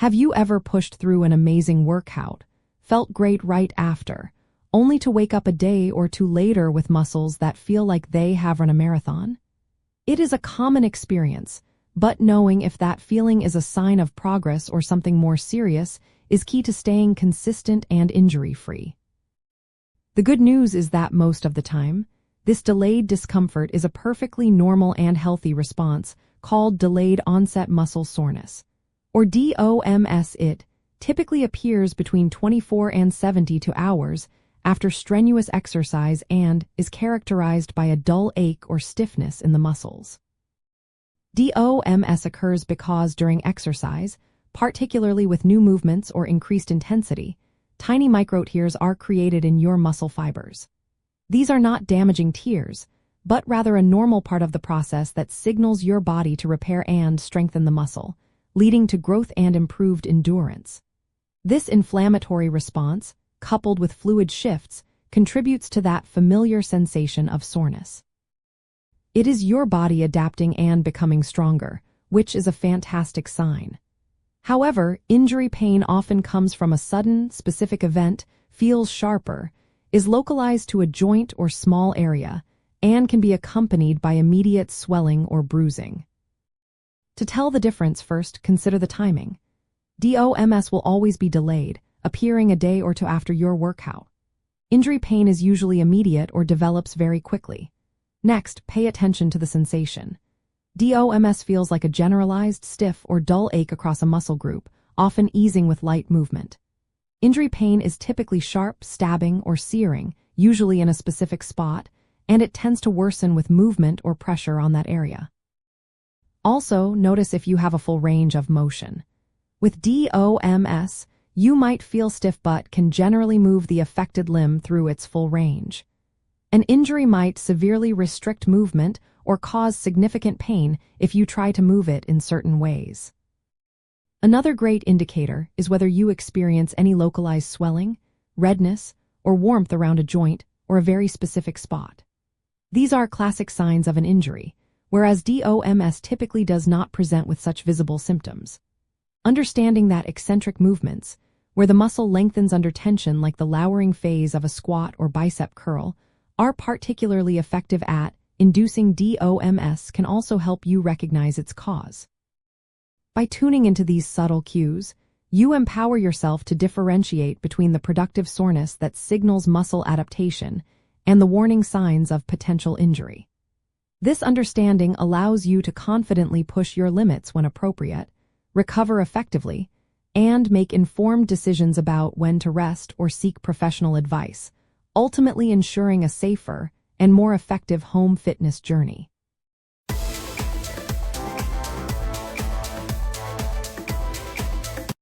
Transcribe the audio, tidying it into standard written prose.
Have you ever pushed through an amazing workout, felt great right after, only to wake up a day or two later with muscles that feel like they have run a marathon? It is a common experience, but knowing if that feeling is a sign of progress or something more serious is key to staying consistent and injury-free. The good news is that most of the time, this delayed discomfort is a perfectly normal and healthy response called delayed onset muscle soreness, or DOMS. It typically appears between 24 and 72 hours after strenuous exercise and is characterized by a dull ache or stiffness in the muscles. DOMS occurs because during exercise, particularly with new movements or increased intensity, tiny microtears are created in your muscle fibers. These are not damaging tears, but rather a normal part of the process that signals your body to repair and strengthen the muscle, leading to growth and improved endurance. This inflammatory response, coupled with fluid shifts, contributes to that familiar sensation of soreness. It is your body adapting and becoming stronger, which is a fantastic sign. However, injury pain often comes from a sudden, specific event, feels sharper, is localized to a joint or small area, and can be accompanied by immediate swelling or bruising. To tell the difference, first consider the timing. DOMS will always be delayed, appearing a day or two after your workout. Injury pain is usually immediate or develops very quickly. Next, pay attention to the sensation. DOMS feels like a generalized, stiff, or dull ache across a muscle group, often easing with light movement. Injury pain is typically sharp, stabbing, or searing, usually in a specific spot, and it tends to worsen with movement or pressure on that area. Also, notice if you have a full range of motion. With DOMS, you might feel stiff but can generally move the affected limb through its full range. An injury might severely restrict movement or cause significant pain if you try to move it in certain ways. Another great indicator is whether you experience any localized swelling, redness, or warmth around a joint or a very specific spot. These are classic signs of an injury, whereas DOMS typically does not present with such visible symptoms. Understanding that eccentric movements, where the muscle lengthens under tension like the lowering phase of a squat or bicep curl, are particularly effective at inducing DOMS can also help you recognize its cause. By tuning into these subtle cues, you empower yourself to differentiate between the productive soreness that signals muscle adaptation and the warning signs of potential injury. This understanding allows you to confidently push your limits when appropriate, recover effectively, and make informed decisions about when to rest or seek professional advice, ultimately ensuring a safer and more effective home fitness journey.